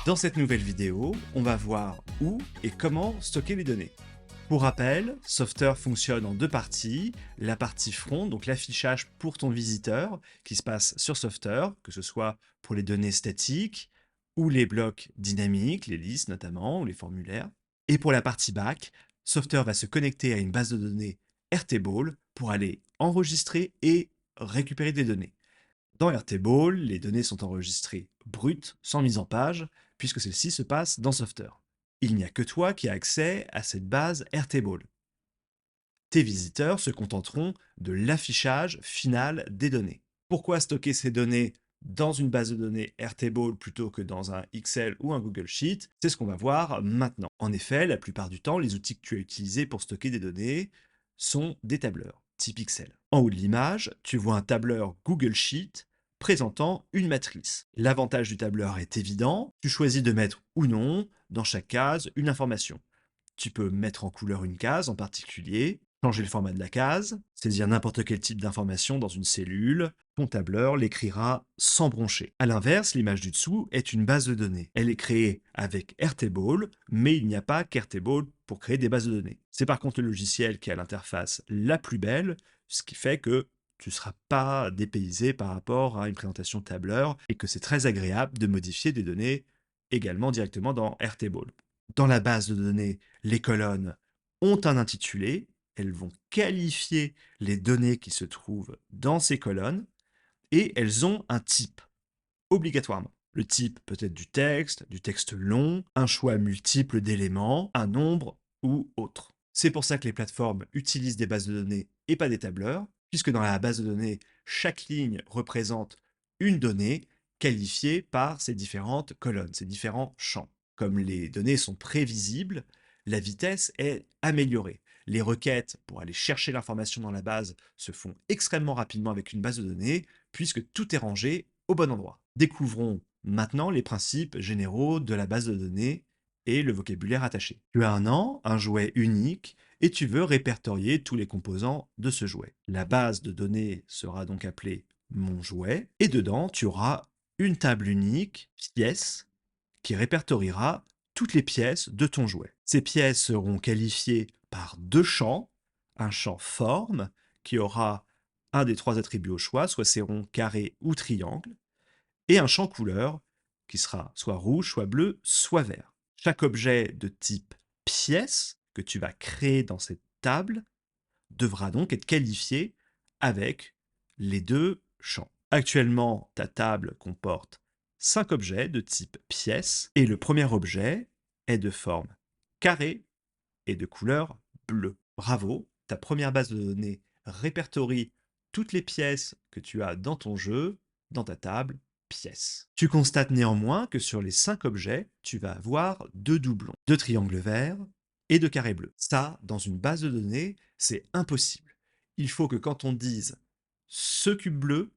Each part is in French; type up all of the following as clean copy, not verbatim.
Dans cette nouvelle vidéo, on va voir où et comment stocker les données. Pour rappel, Software fonctionne en deux parties. La partie front, donc l'affichage pour ton visiteur, qui se passe sur Software, que ce soit pour les données statiques ou les blocs dynamiques, les listes notamment, ou les formulaires. Et pour la partie back, Software va se connecter à une base de données Airtable pour aller enregistrer et récupérer des données. Dans Airtable, les données sont enregistrées brutes, sans mise en page, puisque celle-ci se passe dans Software. Il n'y a que toi qui as accès à cette base Airtable. Tes visiteurs se contenteront de l'affichage final des données. Pourquoi stocker ces données dans une base de données Airtable plutôt que dans un Excel ou un Google Sheet? C'est ce qu'on va voir maintenant. En effet, la plupart du temps, les outils que tu as utilisés pour stocker des données sont des tableurs, type Excel. En haut de l'image, tu vois un tableur Google Sheet présentant une matrice. L'avantage du tableur est évident, tu choisis de mettre ou non dans chaque case une information. Tu peux mettre en couleur une case en particulier, changer le format de la case, saisir n'importe quel type d'information dans une cellule. Ton tableur l'écrira sans broncher. A l'inverse, l'image du dessous est une base de données. Elle est créée avec Airtable, mais il n'y a pas qu'Airtable pour créer des bases de données. C'est par contre le logiciel qui a l'interface la plus belle, ce qui fait que tu ne seras pas dépaysé par rapport à une présentation tableur et que c'est très agréable de modifier des données également directement dans Airtable. Dans la base de données, les colonnes ont un intitulé, elles vont qualifier les données qui se trouvent dans ces colonnes et elles ont un type, obligatoirement. Le type peut être du texte long, un choix multiple d'éléments, un nombre ou autre. C'est pour ça que les plateformes utilisent des bases de données et pas des tableurs, puisque dans la base de données, chaque ligne représente une donnée qualifiée par ces différentes colonnes, ces différents champs. Comme les données sont prévisibles, la vitesse est améliorée. Les requêtes pour aller chercher l'information dans la base se font extrêmement rapidement avec une base de données, puisque tout est rangé au bon endroit. Découvrons maintenant les principes généraux de la base de données et le vocabulaire attaché. Tu as un jouet unique, et tu veux répertorier tous les composants de ce jouet. La base de données sera donc appelée mon jouet, et dedans tu auras une table unique, pièces, qui répertoriera toutes les pièces de ton jouet. Ces pièces seront qualifiées par deux champs, un champ forme qui aura un des trois attributs au choix, soit c'est rond, carré ou triangle, et un champ couleur qui sera soit rouge, soit bleu, soit vert. Chaque objet de type pièce que tu vas créer dans cette table devra donc être qualifié avec les deux champs. Actuellement, ta table comporte 5 objets de type pièce et le premier objet est de forme carré et de couleur bleue. Bravo, ta première base de données répertorie toutes les pièces que tu as dans ton jeu, dans ta table pièces. Tu constates néanmoins que sur les 5 objets, tu vas avoir deux doublons, deux triangles verts et deux carrés bleus. Ça, dans une base de données, c'est impossible. Il faut que quand on dise ce cube bleu,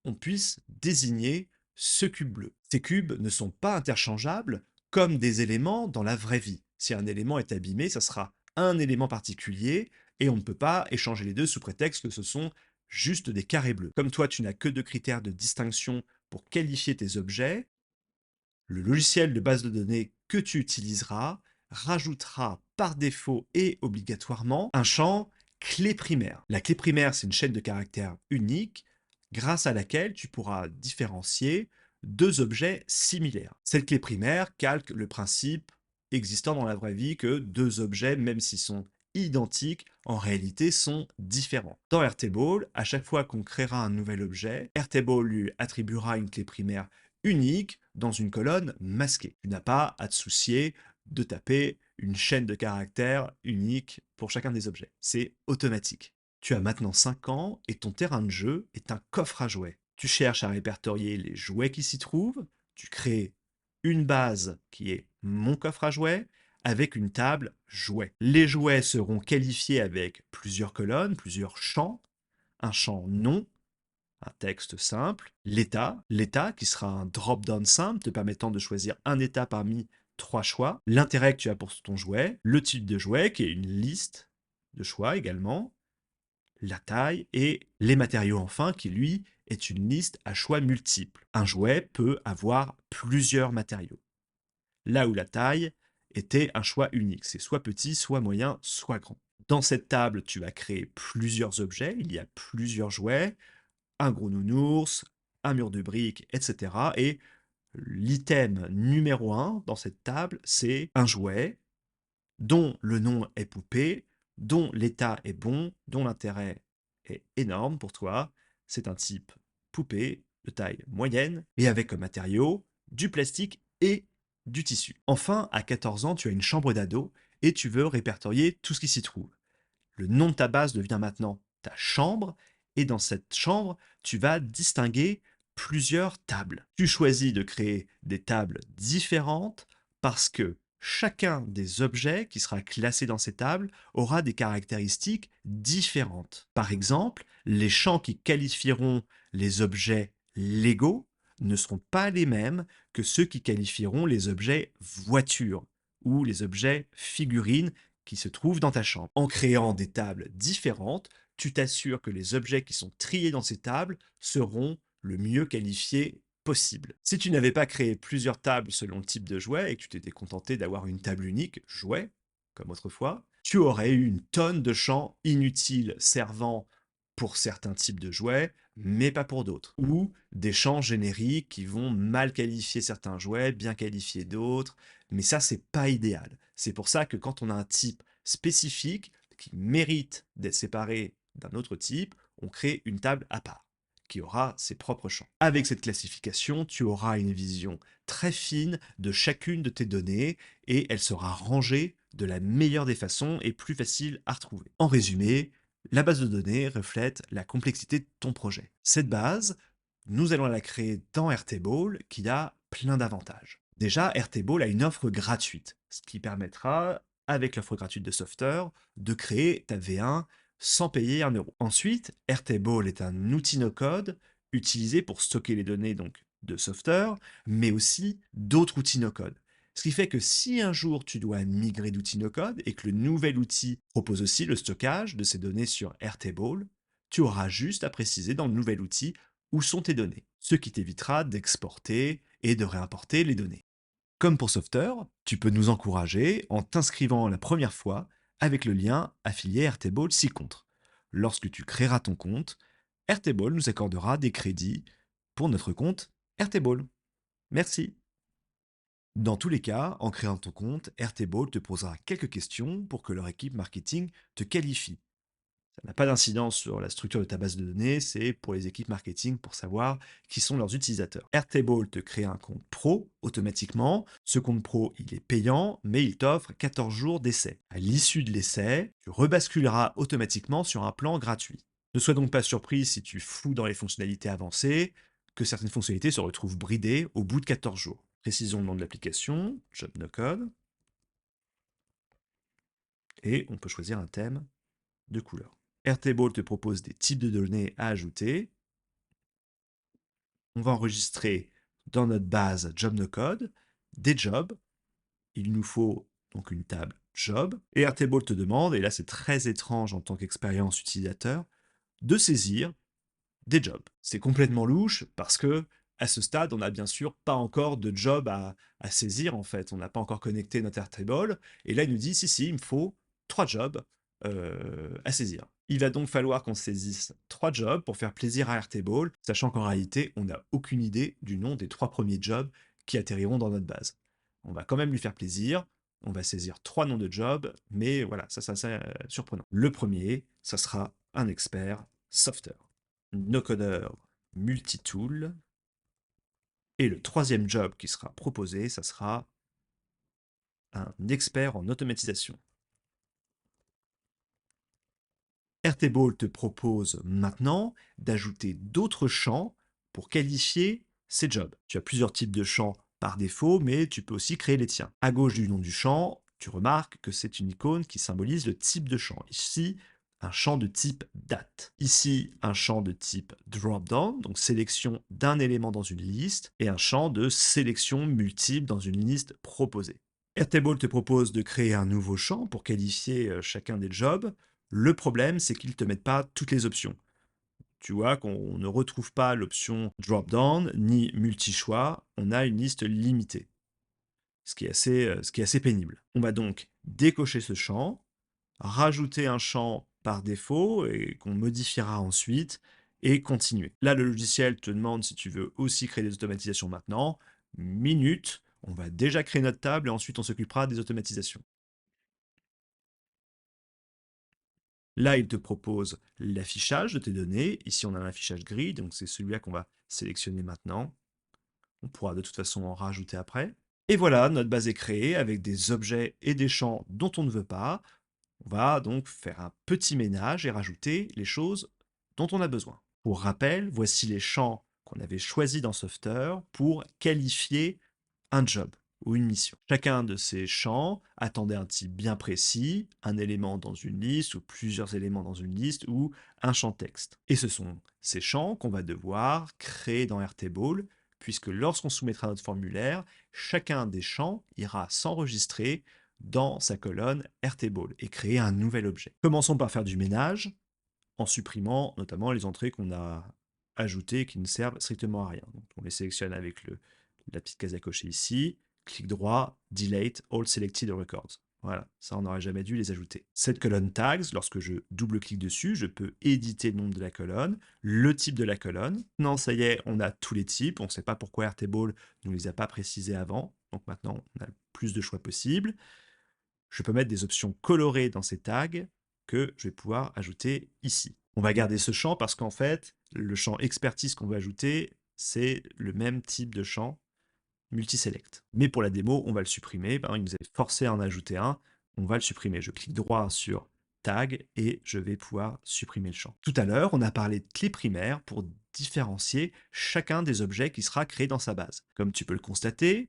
on puisse désigner ce cube bleu. Ces cubes ne sont pas interchangeables comme des éléments dans la vraie vie. Si un élément est abîmé, ça sera un élément particulier et on ne peut pas échanger les deux sous prétexte que ce sont juste des carrés bleus. Comme toi, tu n'as que deux critères de distinction pour qualifier tes objets, le logiciel de base de données que tu utiliseras rajoutera par défaut et obligatoirement un champ clé primaire. La clé primaire, c'est une chaîne de caractères unique grâce à laquelle tu pourras différencier deux objets similaires. Cette clé primaire calque le principe existant dans la vraie vie que deux objets, même s'ils sont identiques, en réalité sont différents. Dans Airtable, à chaque fois qu'on créera un nouvel objet, Airtable lui attribuera une clé primaire unique dans une colonne masquée. Tu n'as pas à te soucier de taper une chaîne de caractères unique pour chacun des objets. C'est automatique. Tu as maintenant 5 ans et ton terrain de jeu est un coffre à jouets. Tu cherches à répertorier les jouets qui s'y trouvent, tu crées une base qui est mon coffre à jouets avec une table jouets. Les jouets seront qualifiés avec plusieurs colonnes, plusieurs champs, un champ nom, un texte simple, l'état qui sera un drop-down simple te permettant de choisir un état parmi 3 choix, l'intérêt que tu as pour ton jouet, le type de jouet qui est une liste de choix également, la taille et les matériaux enfin qui lui est une liste à choix multiples. Un jouet peut avoir plusieurs matériaux. là où la taille était un choix unique. C'est soit petit, soit moyen, soit grand. Dans cette table, tu vas créer plusieurs objets. Il y a plusieurs jouets, un gros nounours, un mur de briques, etc. Et l'item numéro un dans cette table, c'est un jouet dont le nom est poupée, dont l'état est bon, dont l'intérêt est énorme pour toi. C'est un type poupée de taille moyenne et avec comme matériau du plastique et du tissu. Enfin, à 14 ans, tu as une chambre d'ado et tu veux répertorier tout ce qui s'y trouve. Le nom de ta base devient maintenant ta chambre et dans cette chambre, tu vas distinguer plusieurs tables. Tu choisis de créer des tables différentes parce que chacun des objets qui sera classé dans ces tables aura des caractéristiques différentes. Par exemple, les champs qui qualifieront les objets Lego ne seront pas les mêmes que ceux qui qualifieront les objets voitures ou les objets figurines qui se trouvent dans ta chambre. En créant des tables différentes, tu t'assures que les objets qui sont triés dans ces tables seront le mieux qualifiés possible. Si tu n'avais pas créé plusieurs tables selon le type de jouet et que tu t'étais contenté d'avoir une table unique, jouet, comme autrefois, tu aurais eu une tonne de champs inutiles servant pour certains types de jouets, mais pas pour d'autres. Ou des champs génériques qui vont mal qualifier certains jouets, bien qualifier d'autres, mais ça, c'est pas idéal. C'est pour ça que quand on a un type spécifique qui mérite d'être séparé d'un autre type, on crée une table à part qui aura ses propres champs. Avec cette classification, tu auras une vision très fine de chacune de tes données et elle sera rangée de la meilleure des façons et plus facile à retrouver. En résumé, la base de données reflète la complexité de ton projet. Cette base, nous allons la créer dans Airtable qui a plein d'avantages. Déjà, Airtable a une offre gratuite, ce qui permettra, avec l'offre gratuite de Software, de créer ta V1 sans payer 1 euro. Ensuite, Airtable est un outil no-code utilisé pour stocker les données donc, de Software, mais aussi d'autres outils no-code. Ce qui fait que si un jour tu dois migrer d'outil no-code et que le nouvel outil propose aussi le stockage de ces données sur Airtable, tu auras juste à préciser dans le nouvel outil où sont tes données, ce qui t'évitera d'exporter et de réimporter les données. Comme pour Software, tu peux nous encourager en t'inscrivant la première fois avec le lien affilié Airtable ci-contre. Lorsque tu créeras ton compte, Airtable nous accordera des crédits pour notre compte Airtable. Merci. Dans tous les cas, en créant ton compte, Airtable te posera quelques questions pour que leur équipe marketing te qualifie. Ça n'a pas d'incidence sur la structure de ta base de données, c'est pour les équipes marketing pour savoir qui sont leurs utilisateurs. Airtable te crée un compte pro automatiquement. Ce compte pro, il est payant, mais il t'offre 14 jours d'essai. À l'issue de l'essai, tu rebasculeras automatiquement sur un plan gratuit. Ne sois donc pas surpris si tu fous dans les fonctionnalités avancées, que certaines fonctionnalités se retrouvent bridées au bout de 14 jours. Précisons le nom de l'application, Job No Code, et on peut choisir un thème de couleur. Airtable te propose des types de données à ajouter. On va enregistrer dans notre base Job No Code des jobs. Il nous faut donc une table job. Et Airtable te demande, et là c'est très étrange en tant qu'expérience utilisateur, de saisir des jobs. C'est complètement louche parce que à ce stade, on n'a bien sûr pas encore de job à saisir en fait. On n'a pas encore connecté notre Airtable. Et là, il nous dit, si, il me faut 3 jobs à saisir. Il va donc falloir qu'on saisisse 3 jobs pour faire plaisir à Airtable, sachant qu'en réalité, on n'a aucune idée du nom des 3 premiers jobs qui atterriront dans notre base. On va quand même lui faire plaisir. On va saisir 3 noms de jobs, mais voilà, ça c'est surprenant. Le premier, ça sera un expert software. No-codeur multitool. Et le troisième job qui sera proposé, ça sera un expert en automatisation. Airtable te propose maintenant d'ajouter d'autres champs pour qualifier ces jobs. Tu as plusieurs types de champs par défaut, mais tu peux aussi créer les tiens. À gauche du nom du champ, tu remarques que c'est une icône qui symbolise le type de champ. Ici, un champ de type date. Ici, un champ de type drop-down, donc sélection d'un élément dans une liste, et un champ de sélection multiple dans une liste proposée. Airtable te propose de créer un nouveau champ pour qualifier chacun des jobs. Le problème, c'est qu'ils ne te mettent pas toutes les options. Tu vois qu'on ne retrouve pas l'option drop-down ni multi-choix, on a une liste limitée. ce qui est assez pénible. On va donc décocher ce champ, rajouter un champ par défaut et qu'on modifiera ensuite et continuer. Là, le logiciel te demande si tu veux aussi créer des automatisations maintenant. Minute, on va déjà créer notre table et ensuite on s'occupera des automatisations. Là, il te propose l'affichage de tes données. Ici, on a un affichage gris, donc c'est celui-là qu'on va sélectionner maintenant. On pourra de toute façon en rajouter après. Et voilà, notre base est créée avec des objets et des champs dont on ne veut pas. On va donc faire un petit ménage et rajouter les choses dont on a besoin. Pour rappel, voici les champs qu'on avait choisis dans Softer pour qualifier un job ou une mission. Chacun de ces champs attendait un type bien précis, un élément dans une liste ou plusieurs éléments dans une liste ou un champ texte. Et ce sont ces champs qu'on va devoir créer dans Airtable, puisque lorsqu'on soumettra notre formulaire, chacun des champs ira s'enregistrer dans sa colonne Airtable et créer un nouvel objet. Commençons par faire du ménage en supprimant notamment les entrées qu'on a ajoutées et qui ne servent strictement à rien. Donc, on les sélectionne avec la petite case à cocher ici, clic droit, delete all selected records. Voilà, ça on n'aurait jamais dû les ajouter. Cette colonne tags, lorsque je double-clique dessus, je peux éditer le nom de la colonne, le type de la colonne. Non, ça y est, on a tous les types. On ne sait pas pourquoi Airtable ne les a pas précisés avant. Donc maintenant, on a plus de choix possibles. Je peux mettre des options colorées dans ces tags que je vais pouvoir ajouter ici. On va garder ce champ parce qu'en fait, le champ expertise qu'on veut ajouter, c'est le même type de champ multiselect. Mais pour la démo, on va le supprimer. Il nous avait forcé à en ajouter un. On va le supprimer. Je clique droit sur tag et je vais pouvoir supprimer le champ. Tout à l'heure, on a parlé de clé primaire pour différencier chacun des objets qui sera créé dans sa base. Comme tu peux le constater,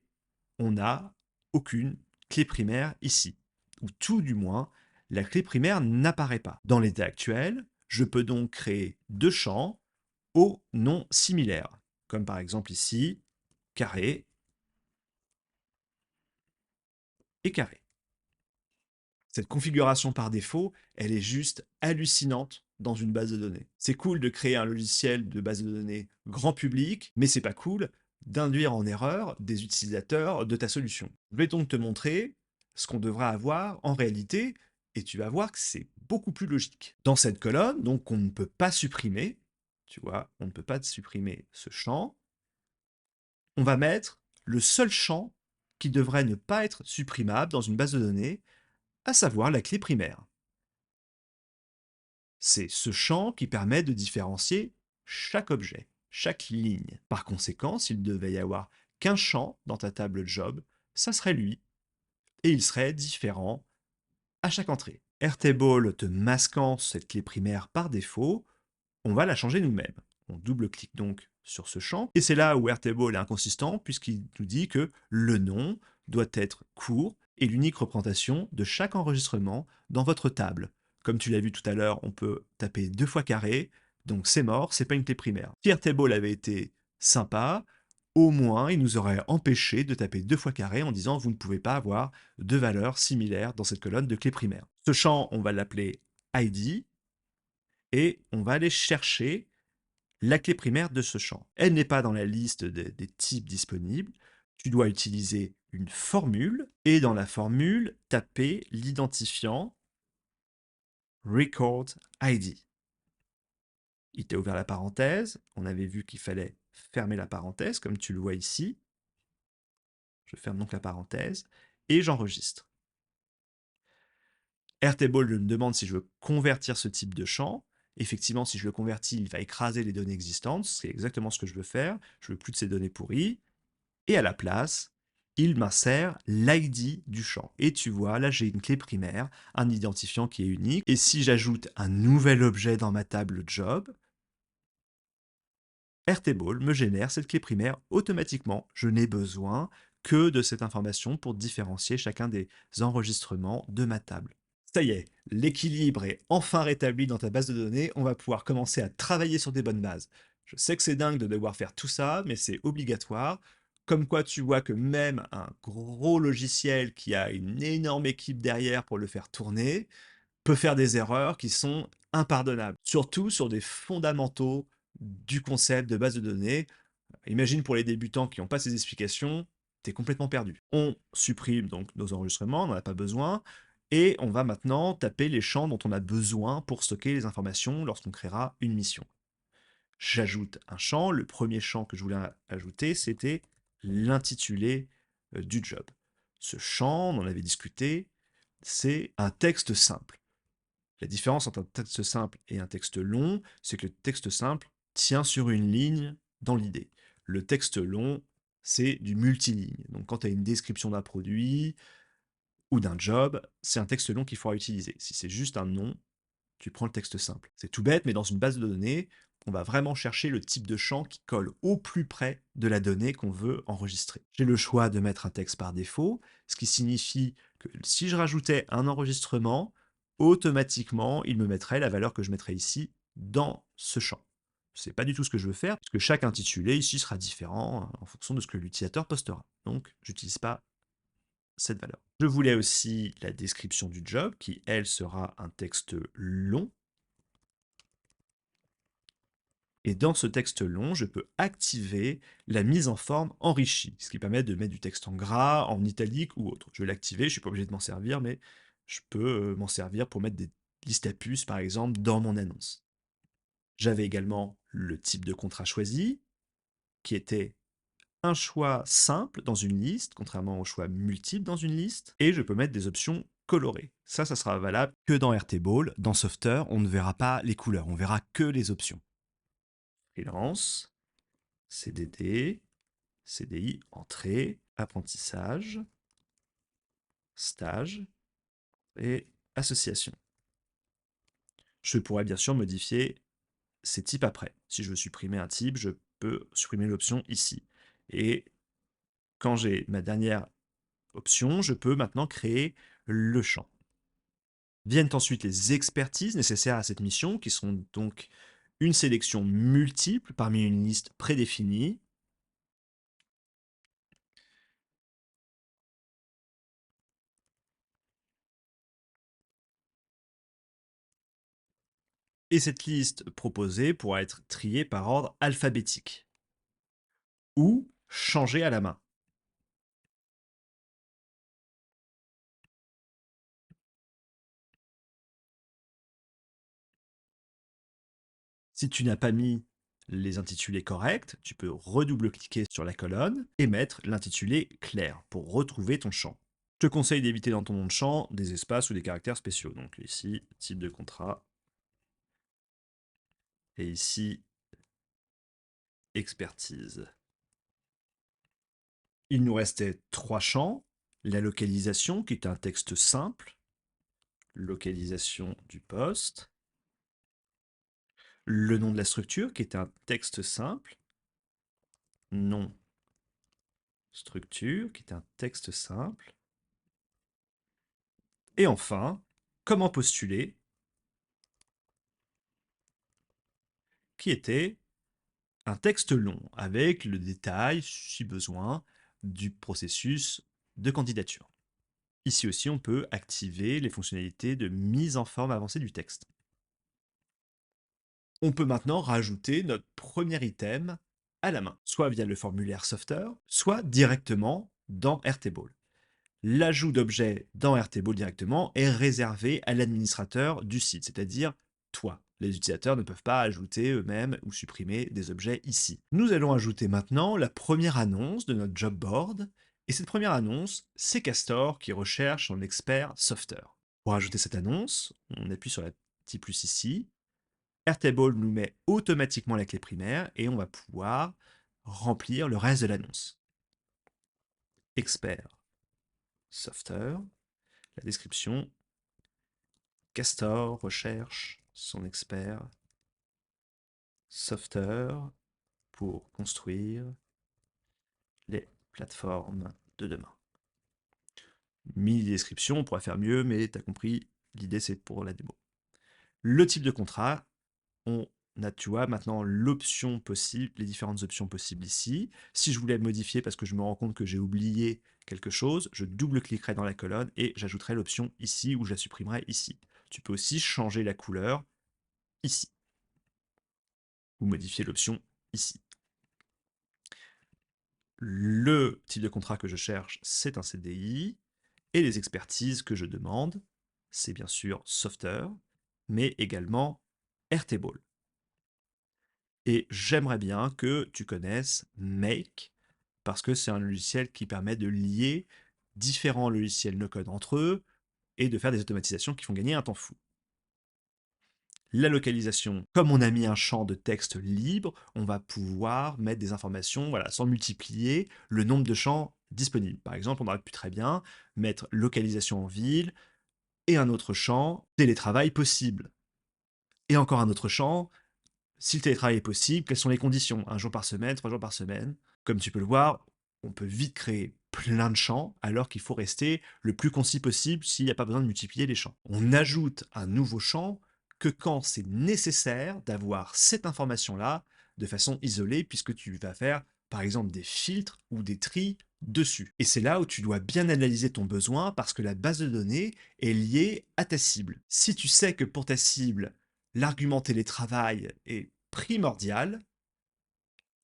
on n'a aucune clé primaire ici, ou tout du moins, la clé primaire n'apparaît pas. Dans l'état actuel, je peux donc créer deux champs aux noms similaires, comme par exemple ici, carré et carré. Cette configuration par défaut, elle est juste hallucinante dans une base de données. C'est cool de créer un logiciel de base de données grand public, mais c'est pas cool d'induire en erreur des utilisateurs de ta solution. Je vais donc te montrer ce qu'on devra avoir en réalité, et tu vas voir que c'est beaucoup plus logique. Dans cette colonne, donc on ne peut pas supprimer, tu vois, on ne peut pas supprimer ce champ, on va mettre le seul champ qui devrait ne pas être supprimable dans une base de données, à savoir la clé primaire. C'est ce champ qui permet de différencier chaque objet, chaque ligne. Par conséquent, s'il devait y avoir qu'un champ dans ta table job, ça serait lui, et il serait différent à chaque entrée. Airtable te masquant cette clé primaire par défaut, on va la changer nous-mêmes. On double-clique donc sur ce champ, et c'est là où Airtable est inconsistant, puisqu'il nous dit que le nom doit être court et l'unique représentation de chaque enregistrement dans votre table. Comme tu l'as vu tout à l'heure, on peut taper 2 fois carré, donc c'est mort, c'est pas une clé primaire. Si Airtable avait été sympa, au moins il nous aurait empêché de taper 2 fois carré en disant vous ne pouvez pas avoir de valeurs similaires dans cette colonne de clé primaire. Ce champ, on va l'appeler ID, et on va aller chercher la clé primaire de ce champ. Elle n'est pas dans la liste des types disponibles. Tu dois utiliser une formule et dans la formule, taper l'identifiant record ID. Il t'a ouvert la parenthèse. On avait vu qu'il fallait fermer la parenthèse, comme tu le vois ici. Je ferme donc la parenthèse et j'enregistre. Airtable me demande si je veux convertir ce type de champ. Effectivement, si je le convertis, il va écraser les données existantes. C'est exactement ce que je veux faire. Je veux plus de ces données pourries. Et à la place, il m'insère l'ID du champ. Et tu vois, là, j'ai une clé primaire, un identifiant qui est unique. Et si j'ajoute un nouvel objet dans ma table job, Airtable me génère cette clé primaire automatiquement. Je n'ai besoin que de cette information pour différencier chacun des enregistrements de ma table. Ça y est, l'équilibre est enfin rétabli dans ta base de données, on va pouvoir commencer à travailler sur des bonnes bases. Je sais que c'est dingue de devoir faire tout ça, mais c'est obligatoire. Comme quoi tu vois que même un gros logiciel qui a une énorme équipe derrière pour le faire tourner, peut faire des erreurs qui sont impardonnables. Surtout sur des fondamentaux du concept de base de données. Imagine pour les débutants qui n'ont pas ces explications, tu es complètement perdu. On supprime donc nos enregistrements, on n'en a pas besoin, et on va maintenant taper les champs dont on a besoin pour stocker les informations lorsqu'on créera une mission. J'ajoute un champ. Le premier champ que je voulais ajouter, c'était l'intitulé du job. Ce champ, on en avait discuté, c'est un texte simple. La différence entre un texte simple et un texte long, c'est que le texte simple tient sur une ligne dans l'idée. Le texte long, c'est du multiligne. Donc quand tu as une description d'un produit ou d'un job, c'est un texte long qu'il faudra utiliser. Si c'est juste un nom, tu prends le texte simple. C'est tout bête, mais dans une base de données, on va vraiment chercher le type de champ qui colle au plus près de la donnée qu'on veut enregistrer. J'ai le choix de mettre un texte par défaut, ce qui signifie que si je rajoutais un enregistrement, automatiquement, il me mettrait la valeur que je mettrais ici dans ce champ. C'est pas du tout ce que je veux faire, puisque chaque intitulé ici sera différent en fonction de ce que l'utilisateur postera. Donc, j'utilise pas cette valeur. Je voulais aussi la description du job, qui, elle, sera un texte long. Et dans ce texte long, je peux activer la mise en forme enrichie, ce qui permet de mettre du texte en gras, en italique ou autre. Je vais l'activer, je ne suis pas obligé de m'en servir, mais je peux m'en servir pour mettre des listes à puces, par exemple, dans mon annonce. J'avais également le type de contrat choisi, qui était un choix simple dans une liste, contrairement au choix multiple dans une liste, et je peux mettre des options colorées. Ça sera valable que dans Airtable. Dans Softer, on ne verra pas les couleurs, on verra que les options. Freelance, CDD, CDI, entrée, apprentissage, stage et association. Je pourrais bien sûr modifier ces types après. Si je veux supprimer un type, je peux supprimer l'option ici. Et quand j'ai ma dernière option, je peux maintenant créer le champ. Viennent ensuite les expertises nécessaires à cette mission, qui sont donc une sélection multiple parmi une liste prédéfinie. Et cette liste proposée pourra être triée par ordre alphabétique ou changée à la main. Si tu n'as pas mis les intitulés corrects, tu peux redouble-cliquer sur la colonne et mettre l'intitulé clair pour retrouver ton champ. Je te conseille d'éviter dans ton nom de champ des espaces ou des caractères spéciaux. Donc ici, type de contrat. Et ici, expertise. Il nous restait 3 champs. La localisation, qui est un texte simple. Localisation du poste. Le nom de la structure, qui est un texte simple. Nom structure, qui est un texte simple. Et enfin, comment postuler, qui était un texte long, avec le détail, si besoin, du processus de candidature. Ici aussi, on peut activer les fonctionnalités de mise en forme avancée du texte. On peut maintenant rajouter notre premier item à la main, soit via le formulaire Softer, soit directement dans Airtable. L'ajout d'objets dans Airtable directement est réservé à l'administrateur du site, c'est-à-dire toi. Les utilisateurs ne peuvent pas ajouter eux-mêmes ou supprimer des objets ici. Nous allons ajouter maintenant la première annonce de notre job board. Et cette première annonce, c'est Castor qui recherche son expert Softer. Pour ajouter cette annonce, on appuie sur la petit plus ici. Airtable nous met automatiquement la clé primaire et on va pouvoir remplir le reste de l'annonce. Expert Softer, la description. Castor recherche son expert Softer pour construire les plateformes de demain. Mini description, on pourrait faire mieux, mais tu as compris, l'idée c'est pour la démo. Le type de contrat, on a, tu vois, maintenant l'option possible, les différentes options possibles ici. Si je voulais modifier parce que je me rends compte que j'ai oublié quelque chose, je double-cliquerai dans la colonne et j'ajouterai l'option ici ou je la supprimerai ici. Tu peux aussi changer la couleur ici ou modifier l'option ici. Le type de contrat que je cherche, c'est un CDI. Et les expertises que je demande, c'est bien sûr Software, mais également Airtable. Et j'aimerais bien que tu connaisses Make, parce que c'est un logiciel qui permet de lier différents logiciels no-code entre eux et de faire des automatisations qui font gagner un temps fou. La localisation, comme on a mis un champ de texte libre, on va pouvoir mettre des informations, voilà, sans multiplier le nombre de champs disponibles. Par exemple, on aurait pu très bien mettre localisation en ville et un autre champ télétravail possible. Et encore un autre champ, si le télétravail est possible, quelles sont les conditions? Un jour par semaine, 3 jours par semaine. Comme tu peux le voir, on peut vite créer plein de champs alors qu'il faut rester le plus concis possible s'il n'y a pas besoin de multiplier les champs. On ajoute un nouveau champ que quand c'est nécessaire d'avoir cette information-là de façon isolée puisque tu vas faire par exemple des filtres ou des tris dessus. Et c'est là où tu dois bien analyser ton besoin parce que la base de données est liée à ta cible. Si tu sais que pour ta cible, l'argument télétravail est primordial,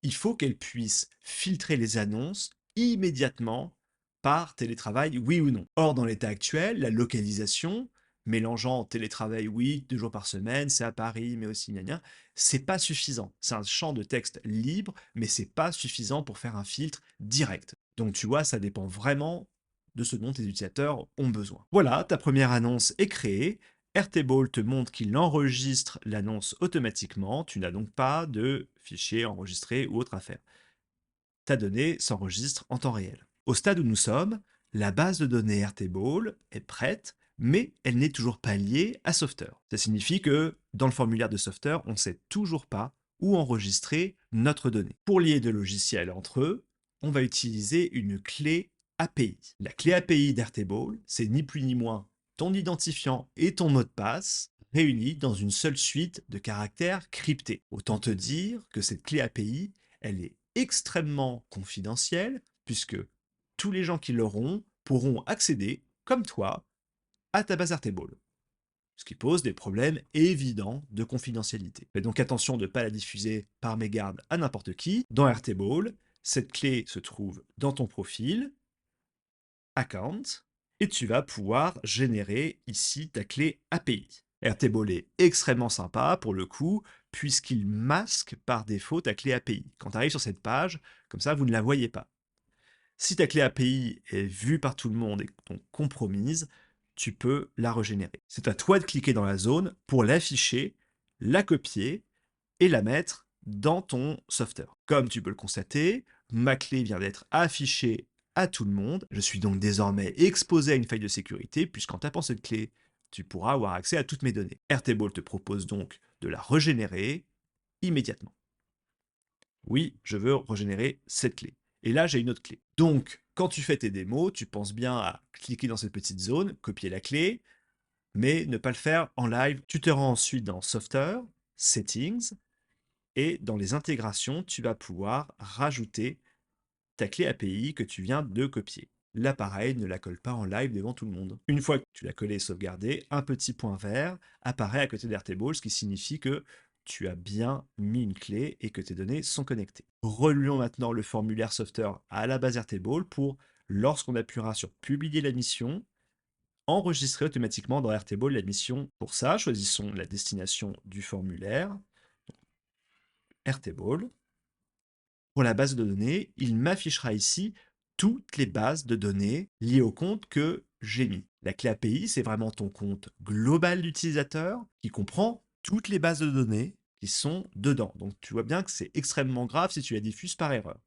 il faut qu'elle puisse filtrer les annonces immédiatement par télétravail, oui ou non. Or, dans l'état actuel, la localisation, mélangeant télétravail, oui, 2 jours par semaine, c'est à Paris, mais aussi gna gna, c'est pas suffisant. C'est un champ de texte libre, mais c'est pas suffisant pour faire un filtre direct. Donc tu vois, ça dépend vraiment de ce dont tes utilisateurs ont besoin. Voilà, ta première annonce est créée. Airtable te montre qu'il enregistre l'annonce automatiquement, tu n'as donc pas de fichier enregistré ou autre à faire. Ta donnée s'enregistre en temps réel. Au stade où nous sommes, la base de données Airtable est prête, mais elle n'est toujours pas liée à Software. Ça signifie que dans le formulaire de Software, on ne sait toujours pas où enregistrer notre donnée. Pour lier deux logiciels entre eux, on va utiliser une clé API. La clé API d'Airtable, c'est ni plus ni moins ton identifiant et ton mot de passe réunis dans une seule suite de caractères cryptés. Autant te dire que cette clé API, elle est extrêmement confidentielle puisque tous les gens qui l'auront pourront accéder, comme toi, à ta base Airtable. Ce qui pose des problèmes évidents de confidentialité. Fais donc attention de ne pas la diffuser par mégarde à n'importe qui. Dans Airtable, cette clé se trouve dans ton profil, Account, et tu vas pouvoir générer ici ta clé API. Airtable est extrêmement sympa pour le coup, puisqu'il masque par défaut ta clé API. Quand tu arrives sur cette page, comme ça, vous ne la voyez pas. Si ta clé API est vue par tout le monde et donc compromise, tu peux la régénérer. C'est à toi de cliquer dans la zone pour l'afficher, la copier et la mettre dans ton software. Comme tu peux le constater, ma clé vient d'être affichée à tout le monde. Je suis donc désormais exposé à une faille de sécurité puisqu'en tapant cette clé, tu pourras avoir accès à toutes mes données. Airtable te propose donc de la régénérer immédiatement. Oui, je veux régénérer cette clé. Et là, j'ai une autre clé. Donc, quand tu fais tes démos, tu penses bien à cliquer dans cette petite zone, copier la clé, mais ne pas le faire en live. Tu te rends ensuite dans Software, Settings, et dans les intégrations, tu vas pouvoir rajouter ta clé API que tu viens de copier. Là, pareil, ne la colle pas en live devant tout le monde. Une fois que tu l'as collée et sauvegardée, un petit point vert apparaît à côté d'Airtable, ce qui signifie que tu as bien mis une clé et que tes données sont connectées. Reluons maintenant le formulaire Software à la base Airtable pour, lorsqu'on appuiera sur Publier la mission, enregistrer automatiquement dans Airtable la mission. Pour ça, choisissons la destination du formulaire, Airtable. Pour la base de données, il m'affichera ici toutes les bases de données liées au compte que j'ai mis. La clé API, c'est vraiment ton compte global d'utilisateur qui comprend toutes les bases de données qui sont dedans. Donc tu vois bien que c'est extrêmement grave si tu la diffuses par erreur.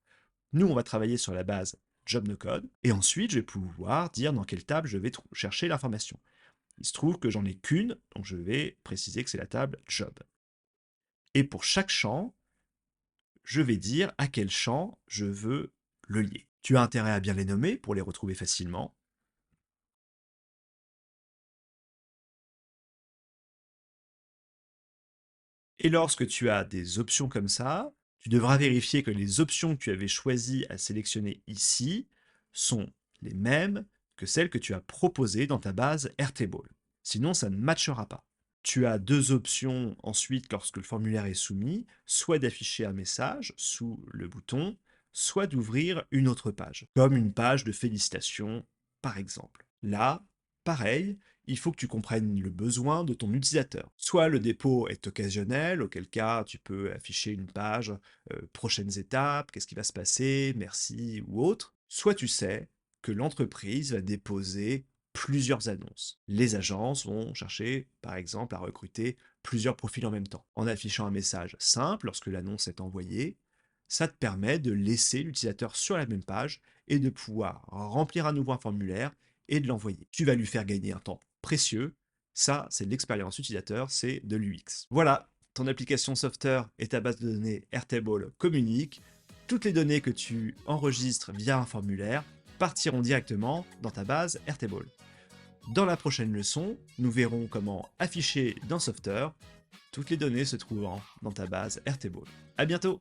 Nous, on va travailler sur la base Job No Code et ensuite je vais pouvoir dire dans quelle table je vais chercher l'information. Il se trouve que j'en ai qu'une, donc je vais préciser que c'est la table Job. Et pour chaque champ, je vais dire à quel champ je veux le lier. Tu as intérêt à bien les nommer pour les retrouver facilement. Et lorsque tu as des options comme ça, tu devras vérifier que les options que tu avais choisies à sélectionner ici sont les mêmes que celles que tu as proposées dans ta base Airtable. Sinon, ça ne matchera pas. Tu as deux options ensuite lorsque le formulaire est soumis, soit d'afficher un message sous le bouton, soit d'ouvrir une autre page, comme une page de félicitations, par exemple. Là, pareil, il faut que tu comprennes le besoin de ton utilisateur. Soit le dépôt est occasionnel, auquel cas tu peux afficher une page prochaines étapes, qu'est-ce qui va se passer, merci ou autre. Soit tu sais que l'entreprise va déposer plusieurs annonces. Les agences vont chercher, par exemple, à recruter plusieurs profils en même temps. En affichant un message simple lorsque l'annonce est envoyée, ça te permet de laisser l'utilisateur sur la même page et de pouvoir remplir à nouveau un formulaire et de l'envoyer. Tu vas lui faire gagner un temps précieux. Ça, c'est de l'expérience utilisateur, c'est de l'UX. Voilà, ton application Softer et ta base de données Airtable communiquent. Toutes les données que tu enregistres via un formulaire partiront directement dans ta base Airtable. Dans la prochaine leçon, nous verrons comment afficher dans Softer toutes les données se trouvant dans ta base Airtable. À bientôt!